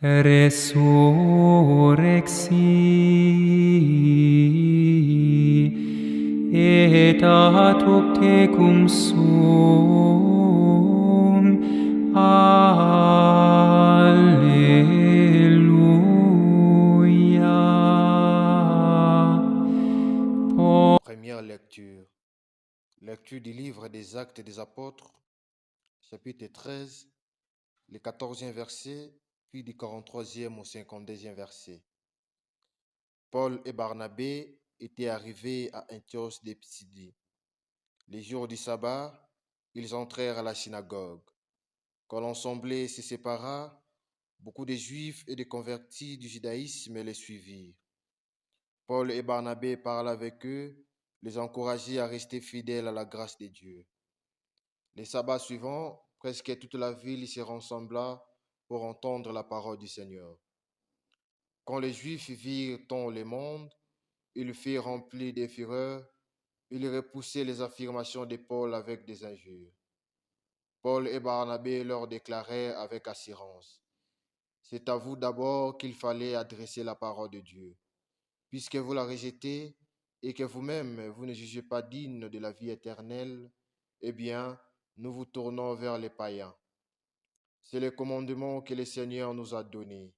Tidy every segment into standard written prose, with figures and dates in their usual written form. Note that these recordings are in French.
resurrexi et ad hoc tecum sum. Alléluia. Première lecture. Lecture du livre des Actes des Apôtres, chapitre 13, le 14e verset, puis du 43e au 52e verset. Paul et Barnabé étaient arrivés à Antioche de Pisidie. Les jours du sabbat, ils entrèrent à la synagogue. Quand l'assemblée se sépara, beaucoup de Juifs et de convertis du judaïsme les suivirent. Paul et Barnabé parlent avec eux, les encourageaient à rester fidèles à la grâce de Dieu. Les sabbats suivants, presque toute la ville se rassembla pour entendre la parole du Seigneur. Quand les Juifs virent tant le monde, ils furent remplis de fureur, ils repoussaient les affirmations de Paul avec des injures. Paul et Barnabé leur déclarèrent avec assurance: c'est à vous d'abord qu'il fallait adresser la parole de Dieu. Puisque vous la rejetez et que vous-même vous ne jugez pas digne de la vie éternelle, eh bien, nous vous tournons vers les païens. C'est le commandement que le Seigneur nous a donné.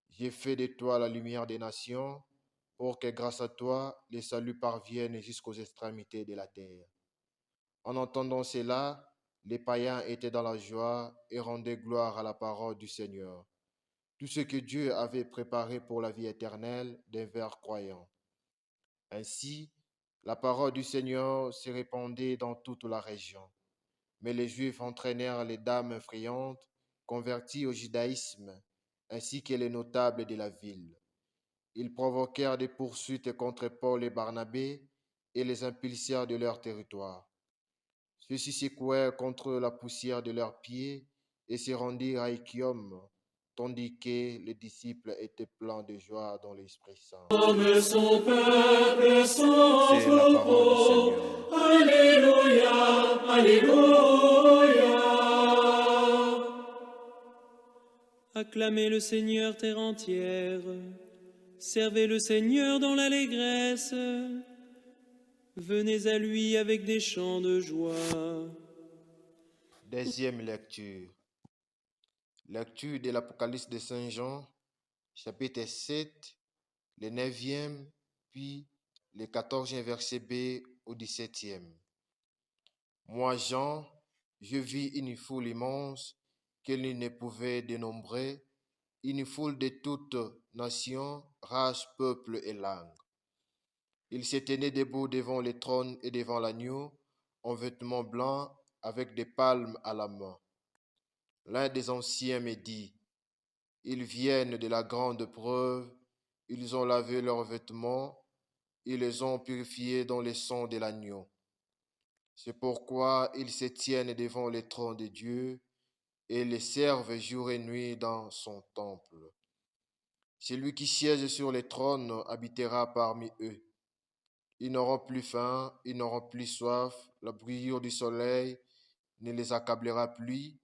J'ai fait de toi la lumière des nations, pour que grâce à toi, le salut parvienne jusqu'aux extrémités de la terre. En entendant cela, les païens étaient dans la joie et rendaient gloire à la parole du Seigneur. Tout ce que Dieu avait préparé pour la vie éternelle devinrent croyants. Ainsi, la parole du Seigneur se répandait dans toute la région. Mais les Juifs entraînèrent les dames effrayantes, converties au judaïsme, ainsi que les notables de la ville. Ils provoquèrent des poursuites contre Paul et Barnabé et les impulsèrent de leur territoire. Ceux-ci secouèrent contre la poussière de leurs pieds et se rendirent à Iconium, tandis que les disciples étaient pleins de joie dans l'Esprit Saint. Comme son peuple C'est la parole du Seigneur. Alléluia, Alléluia. Acclamez le Seigneur terre entière, servez le Seigneur dans l'allégresse, venez à lui avec des chants de joie. Deuxième lecture. Lecture de l'Apocalypse de Saint Jean, chapitre 7, le 9e, puis le 14e verset B au 17e. Moi, Jean, je vis une foule immense qu'il ne pouvait dénombrer, une foule de toutes nations, races, peuples et langues. Ils se tenaient debout devant le trône et devant l'agneau, en vêtements blancs, avec des palmes à la main. L'un des anciens me dit: ils viennent de la grande preuve, ils ont lavé leurs vêtements, ils les ont purifiés dans le sang de l'agneau. C'est pourquoi ils se tiennent devant le trône de Dieu et les servent jour et nuit dans son temple. Celui qui siège sur le trône habitera parmi eux. Ils n'auront plus faim, ils n'auront plus soif, la brûlure du soleil ne les accablera plus,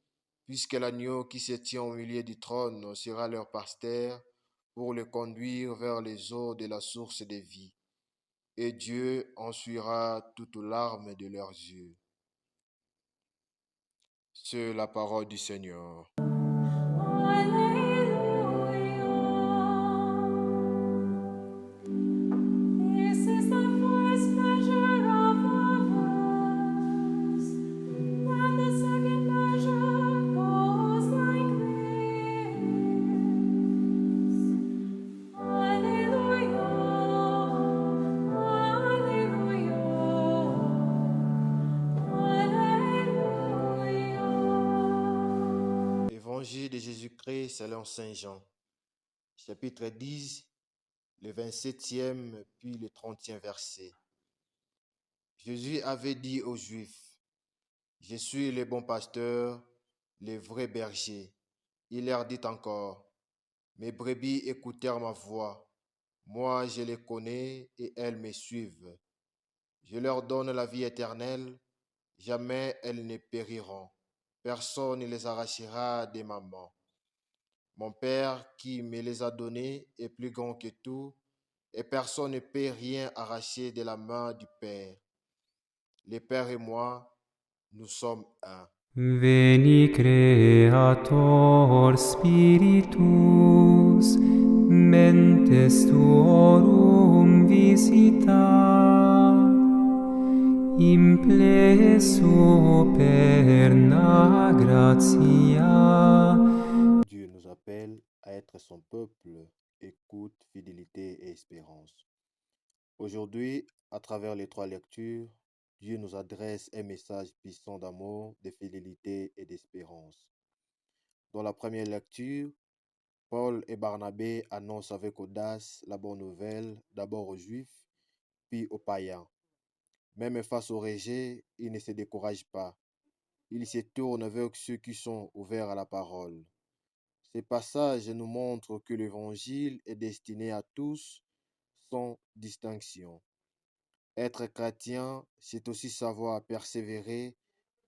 puisque l'agneau qui se tient au milieu du trône sera leur pasteur pour les conduire vers les eaux de la source de vie. Et Dieu essuiera toutes larmes de leurs yeux. C'est la parole du Seigneur. Évangile de Jésus-Christ selon Saint Jean, chapitre 10, le 27e puis le 30e verset. Jésus avait dit aux Juifs: je suis le bon pasteur, le vrai berger. Il leur dit encore: mes brebis écoutèrent ma voix. Moi, je les connais et elles me suivent. Je leur donne la vie éternelle, jamais elles ne périront. Personne ne les arrachera de ma main. Mon Père qui me les a donnés est plus grand que tout, et personne ne peut rien arracher de la main du Père. Le Père et moi, nous sommes un. Veni Creator Spiritus, mentes tuorum visita, implesso perna gratia. Dieu nous appelle à être son peuple, écoute, fidélité et espérance. Aujourd'hui, à travers les trois lectures, Dieu nous adresse un message puissant d'amour, de fidélité et d'espérance. Dans la première lecture, Paul et Barnabé annoncent avec audace la bonne nouvelle, d'abord aux Juifs, puis aux païens. Même face au rejet, ils ne se découragent pas. Ils se tournent vers ceux qui sont ouverts à la parole. Ces passages nous montrent que l'Évangile est destiné à tous, sans distinction. Être chrétien, c'est aussi savoir persévérer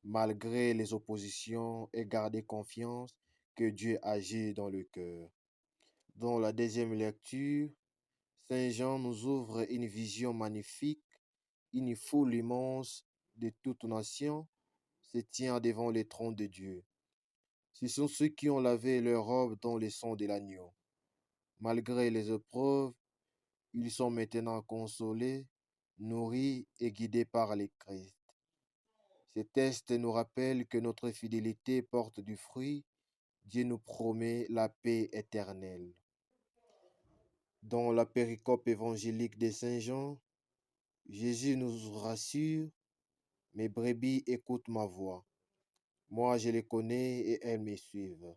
malgré les oppositions et garder confiance que Dieu agit dans le cœur. Dans la deuxième lecture, Saint Jean nous ouvre une vision magnifique, une foule immense de toutes nations se tient devant le trône de Dieu. Ce sont ceux qui ont lavé leurs robes dans le sang de l'agneau. Malgré les épreuves, ils sont maintenant consolés, nourris et guidés par le Christ. Ces tests nous rappellent que notre fidélité porte du fruit. Dieu nous promet la paix éternelle. Dans la péricope évangélique de Saint Jean, Jésus nous rassure, mes brebis écoutent ma voix. Moi, je les connais et elles me suivent.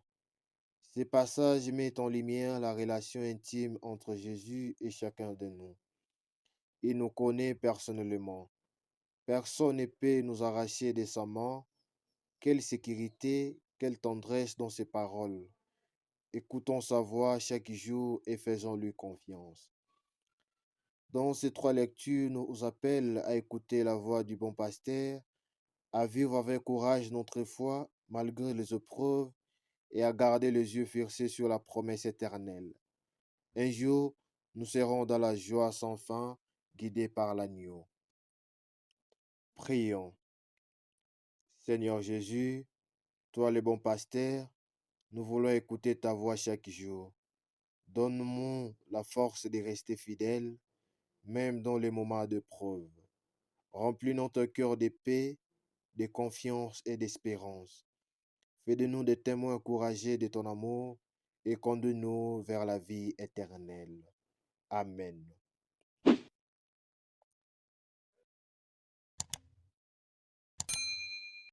Ces passages mettent en lumière la relation intime entre Jésus et chacun de nous. Il nous connaît personnellement. Personne ne peut nous arracher de sa main. Quelle sécurité, quelle tendresse dans ses paroles. Écoutons sa voix chaque jour et faisons-lui confiance. Dans ces trois lectures, nous appellent à écouter la voix du bon pasteur, à vivre avec courage notre foi malgré les épreuves et à garder les yeux fixés sur la promesse éternelle. Un jour, nous serons dans la joie sans fin, guidés par l'agneau. Prions. Seigneur Jésus, toi le bon pasteur, nous voulons écouter ta voix chaque jour. Donne-nous la force de rester fidèles, même dans les moments d'épreuve. Remplis notre cœur de paix, de confiance et d'espérance. Fais de nous des témoins encouragés de ton amour et conduis-nous vers la vie éternelle. Amen.